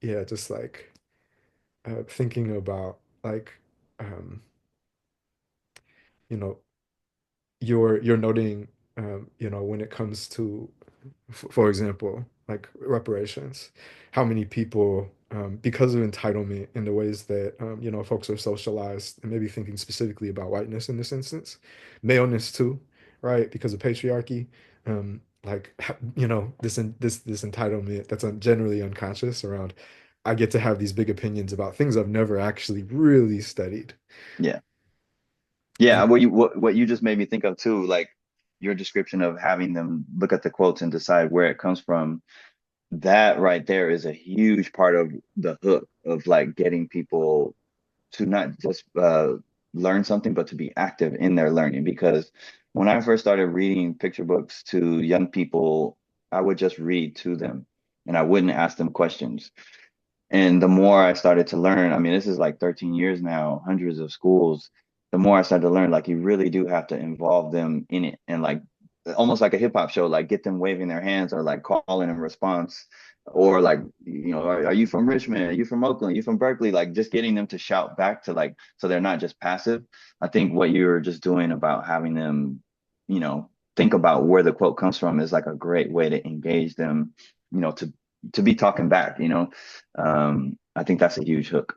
S1: yeah, just like thinking about like, um, you know, you're noting, when it comes to, for example, like reparations, how many people, because of entitlement and the ways that, folks are socialized, and maybe thinking specifically about whiteness in this instance, maleness too, right? Because of patriarchy, like, this entitlement that's generally unconscious around, I get to have these big opinions about things I've never actually really studied.
S2: Yeah.
S1: And
S2: Yeah, what you just made me think of too, like your description of having them look at the quotes and decide where it comes from. That right there is a huge part of the hook of like getting people to not just learn something, but to be active in their learning. Because when I first started reading picture books to young people, I would just read to them and I wouldn't ask them questions. And the more I started to learn, I mean, this is like 13 years now, hundreds of schools. The more I started to learn, like you really do have to involve them in it and like almost like a hip hop show, like get them waving their hands or like calling in response. Or like, are you from Richmond? Are you from Oakland? Are you from Berkeley? Like just getting them to shout back to like, so they're not just passive. I think what you're just doing about having them, think about where the quote comes from is like a great way to engage them, to be talking back, I think that's a huge hook.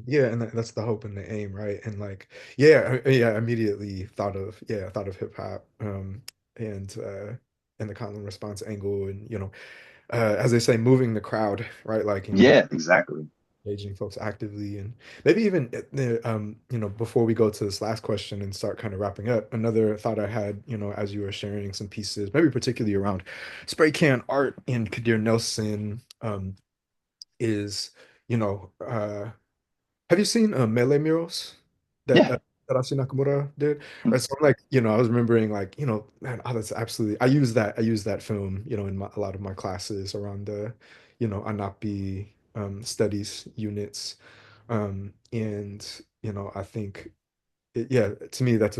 S1: Yeah, and that's the hope and the aim, right? And like, yeah, yeah, I immediately thought of hip hop, and and the Colin response angle, and as they say, moving the crowd, right? Like
S2: Yeah, exactly.
S1: engaging folks actively, and maybe even before we go to this last question and start kind of wrapping up, another thought I had, as you were sharing some pieces, maybe particularly around spray can art in Kadir Nelson, is you know have you seen Melee murals that
S2: Yeah.
S1: Tadashi Nakamura did?
S2: Mm,
S1: Right, so I'm like, I was remembering like, man, oh, that's absolutely. I use that film, in a lot of my classes around the, Anapi studies units, and I think, yeah, to me that's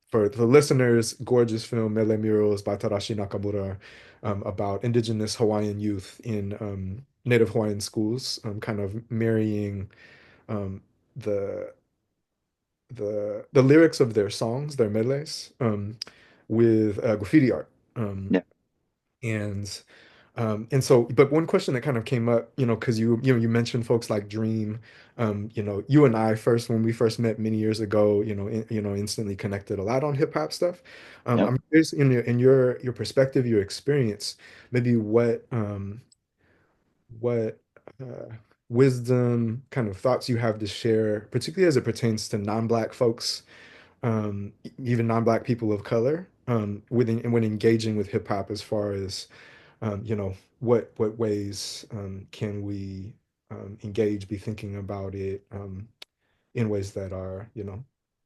S1: for the listeners, gorgeous film Melee Murals by Tadashi Nakamura, about indigenous Hawaiian youth in Native Hawaiian schools, kind of marrying um, the the lyrics of their songs, their medleys, with graffiti art.
S2: yeah.
S1: And so, but one question that kind of came up, because you mentioned folks like Dream, you and I first when we first met many years ago, instantly connected a lot on hip hop stuff.
S2: Yep.
S1: I'm curious in your perspective, your experience, maybe what uh, wisdom, kind of thoughts you have to share, particularly as it pertains to non-Black folks, even non-Black people of color, when engaging with hip hop, as far as what ways can we engage, be thinking about it in ways that are,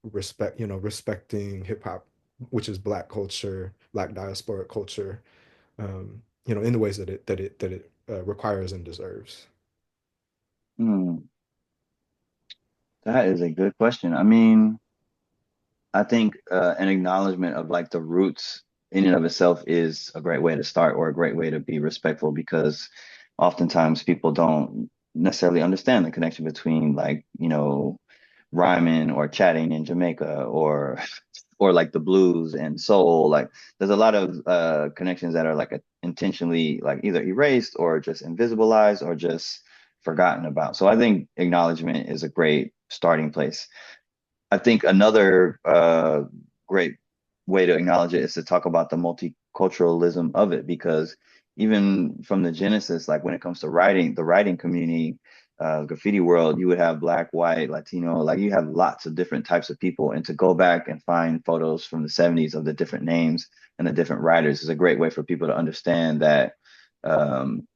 S1: respecting hip hop, which is Black culture, Black diasporic culture, in the ways that it requires and deserves.
S2: Hmm. That is a good question. I mean, I think an acknowledgement of like the roots in and of itself is a great way to start or a great way to be respectful because oftentimes people don't necessarily understand the connection between like, rhyming or chatting in Jamaica or like the blues and soul. Like there's a lot of connections that are like intentionally like either erased or just invisibilized or just forgotten about. So I think acknowledgement is a great starting place. I think another great way to acknowledge it is to talk about the multiculturalism of it, because even from the genesis, like when it comes to writing, the writing community, graffiti world, you would have Black, white, Latino, like you have lots of different types of people. And to go back and find photos from the 70s of the different names and the different writers is a great way for people to understand that um,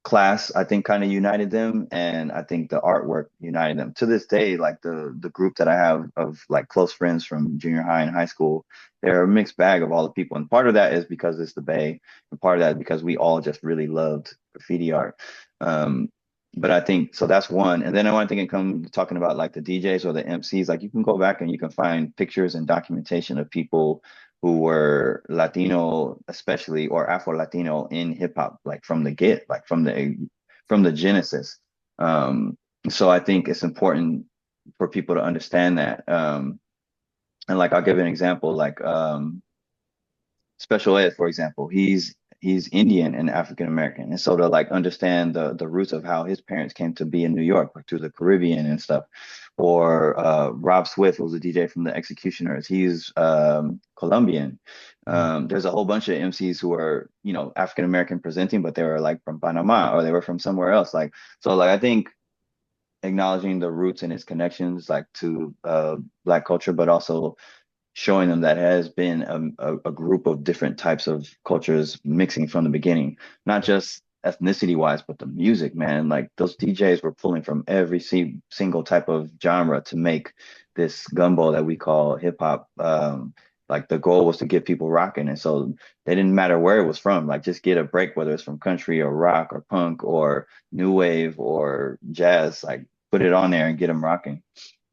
S2: class I think kind of united them, and I think the artwork united them to this day. Like the group that I have of like close friends from junior high and high school, they're a mixed bag of all the people, and part of that is because it's the Bay, and part of that is because we all just really loved graffiti art. um but I think so that's one. And then I want to think it come talking about like the DJs or the MCs, like you can go back and you can find pictures and documentation of people who were Latino, especially or Afro Latino in hip hop, like from the get, like from the genesis. Um, so I think it's important for people to understand that. And like I'll give an example, like Special Ed, for example, he's Indian and African American, and so to like understand the roots of how his parents came to be in New York or to the Caribbean and stuff. Or Rob Swift was a DJ from the Executioners. He's Colombian.
S1: Mm.
S2: There's a whole bunch of MCs who are African American presenting, but they were like from Panama or they were from somewhere else. Like so, like I think acknowledging the roots and its connections like to Black culture, but also showing them that has been a group of different types of cultures mixing from the beginning, not just ethnicity wise, but the music, man. Like those DJs were pulling from every single type of genre to make this gumbo that we call hip hop. Like the goal was to get people rocking. And so they didn't matter where it was from, like just get a break, whether it's from country or rock or punk or new wave or jazz, like put it on there and get them rocking.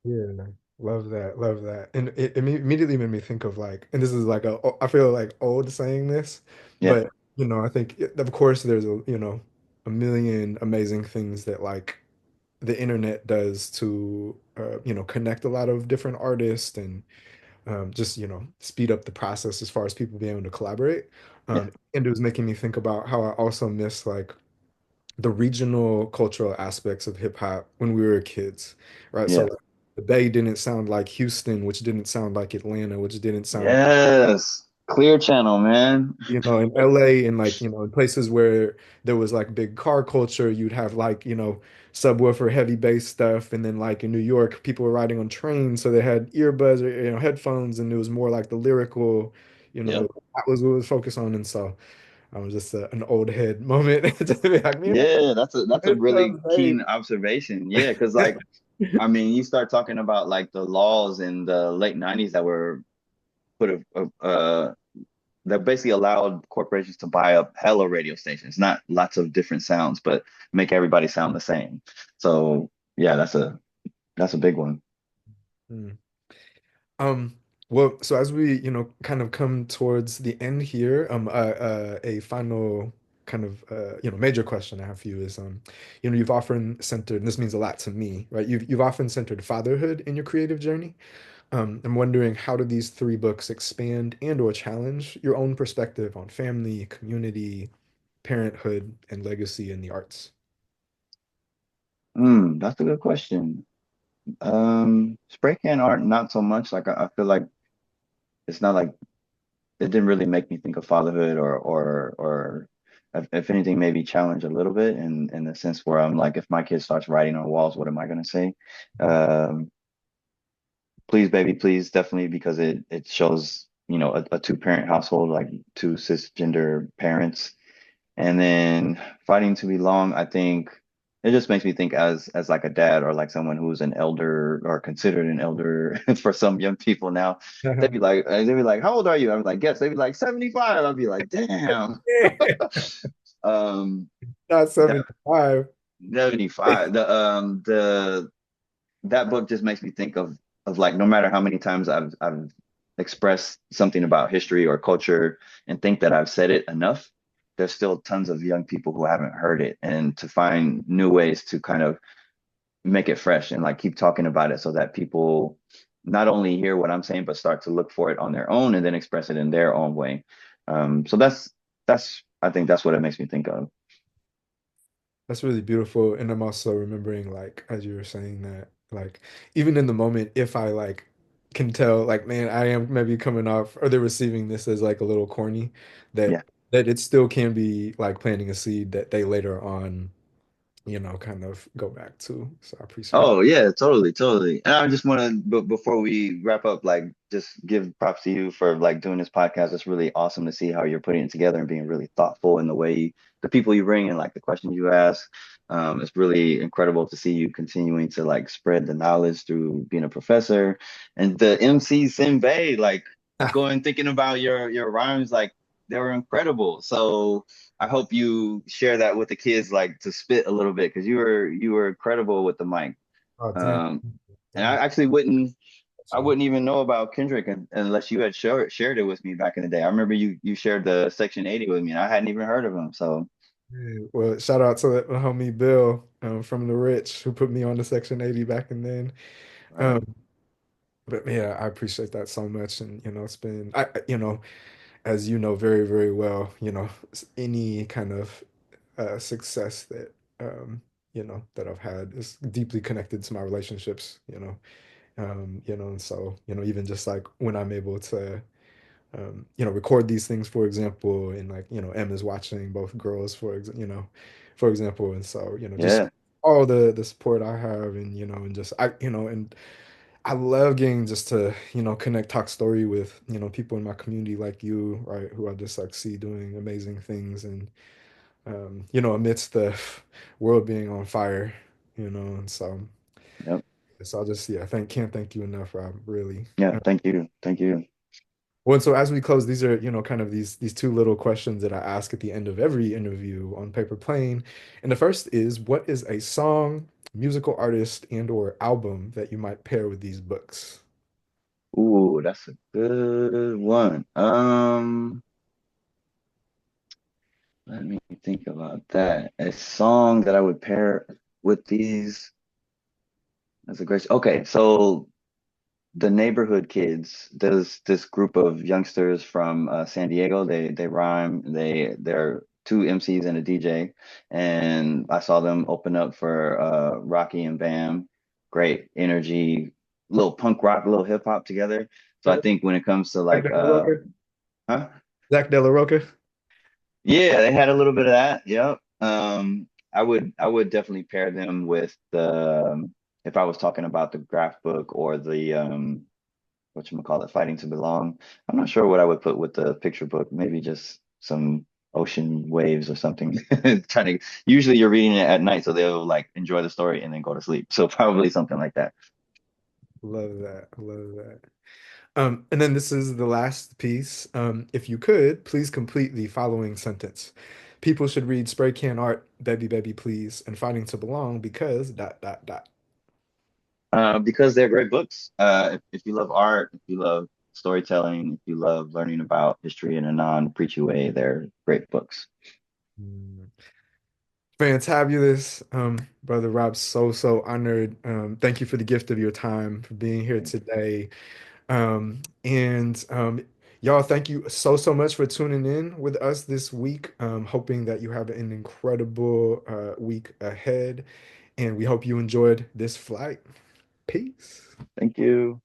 S1: Yeah, love that, love that. And it immediately made me think of like, and this is like I feel like old saying this,
S2: Yeah,
S1: but I think of course there's a million amazing things that like the internet does to connect a lot of different artists and just speed up the process as far as people being able to collaborate.
S2: yeah,
S1: And it was making me think about how I also miss like the regional cultural aspects of hip hop when we were kids, right? So
S2: yeah.
S1: like, the Bay didn't sound like Houston, which didn't sound like Atlanta, which didn't sound
S2: Yes. Clear Channel, man.
S1: In LA and like, in places where there was like big car culture, you'd have like, subwoofer heavy bass stuff. And then like in New York, people were riding on trains, so they had earbuds or, headphones, and it was more like the lyrical,
S2: Yep.
S1: that was what it was focused on. And so I was just an old head moment to be like, man,
S2: Yeah, that's a
S1: it
S2: really
S1: sounds
S2: keen
S1: great.
S2: observation. Yeah, because like I mean, you start talking about like the laws in the late 90s that were put that basically allowed corporations to buy up hella radio stations, not lots of different sounds, but make everybody sound the same. So yeah, that's a big one.
S1: Hmm. Um, well, so as we, kind of come towards the end here, a final kind of, major question I have for you is, you've often centered, and this means a lot to me, right? You've often centered fatherhood in your creative journey. I'm wondering, how do these three books expand and or challenge your own perspective on family, community, parenthood, and legacy in the arts?
S2: That's a good question. Spraycan art, not so much. Like I feel like it's not like it didn't really make me think of fatherhood or if anything, maybe challenge a little bit in the sense where I'm like, if my kid starts writing on walls, what am I gonna say? Um, Please, baby, please, definitely because it shows, a two-parent household, like two cisgender parents. And then fighting to belong, I think it just makes me think as like a dad or like someone who's an elder or considered an elder for some young people now. They'd be like, how old are you? I'm like, guess. They'd be like 75. I'd be like, damn. Um,
S1: Not
S2: that
S1: 75.
S2: 75. The that book just makes me think of like no matter how many times I've expressed something about history or culture and think that I've said it enough, there's still tons of young people who haven't heard it, and to find new ways to kind of make it fresh and like keep talking about it so that people not only hear what I'm saying but start to look for it on their own and then express it in their own way. So that's I think that's what it makes me think of.
S1: That's really beautiful. And I'm also remembering, like, as you were saying that, like, even in the moment, if I like can tell, like, man, I am maybe coming off, or they're receiving this as like a little corny, that
S2: Yeah.
S1: that it still can be like planting a seed that they later on, kind of go back to. So I appreciate it.
S2: Oh yeah, totally, totally. And I just want to, but before we wrap up, like just give props to you for like doing this podcast. It's really awesome to see how you're putting it together and being really thoughtful in the way the people you bring and like the questions you ask. It's really incredible to see you continuing to like spread the knowledge through being a professor and the MC Sinbei, like going thinking about your rhymes, like they were incredible. So. I hope you share that with the kids, like to spit a little bit, because you were incredible with the mic.
S1: Oh, thank
S2: Um,
S1: you.
S2: and
S1: Thank
S2: I
S1: you.
S2: wouldn't even know about Kendrick unless you had shared it with me back in the day. I remember you shared the Section 80 with me, and I hadn't even heard of him. So,
S1: Yeah, well, shout out to the homie Bill, from the Rich, who put me on the Section 80 back and then.
S2: right.
S1: Um, but yeah, I appreciate that so much. And, it's been, as you know very, very well, any kind of success that, that I've had is deeply connected to my relationships, and so, even just like when I'm able to, record these things, for example, and like, Em is watching both girls, for example, and so, just
S2: Yeah.
S1: all the support I have, and, and just and I love getting just to, connect, talk story with, people in my community like you, right, who I just like see doing amazing things, and amidst the world being on fire, and
S2: Yep.
S1: so I'll just, yeah, can't thank you enough, Rob, really.
S2: Yeah. Thank you. Thank you.
S1: Well, and so as we close, these are, kind of these two little questions that I ask at the end of every interview on Paper Plane. And the first is, what is a song, musical artist, and or album that you might pair with these books?
S2: Ooh, that's a good one. Let me think about that. A song that I would pair with these. That's a great. Okay, so the neighborhood kids. There's this group of youngsters from San Diego. They rhyme. They're two MCs and a DJ, and I saw them open up for Rocky and Bam. Great energy, little punk rock, little hip hop together. So I
S1: Like
S2: think when it comes to
S1: like
S2: like
S1: that record?
S2: Huh?
S1: Zach De La Roca.
S2: Yeah, they had a little bit of that. Yep. I would definitely pair them with the if I was talking about the graph book or the whatchamacallit, Fighting to Belong. I'm not sure what I would put with the picture book. Maybe just some ocean waves or something. Trying to usually you're reading it at night, so they'll like enjoy the story and then go to sleep. So probably something like that.
S1: Love that. Love that. And then this is the last piece. If you could, please complete the following sentence. People should read Spray Can Art, Baby Baby Please, and Fighting to Belong because dot dot dot.
S2: Because they're great books. If you love art, if you love storytelling, if you love learning about history in a non-preachy way, they're great books.
S1: Mm. Fantabulous. Brother Rob, so honored. Thank you for the gift of your time, for being here today. And y'all, thank you so much for tuning in with us this week. Hoping that you have an incredible week ahead, and we hope you enjoyed this flight. Peace.
S2: Thank you.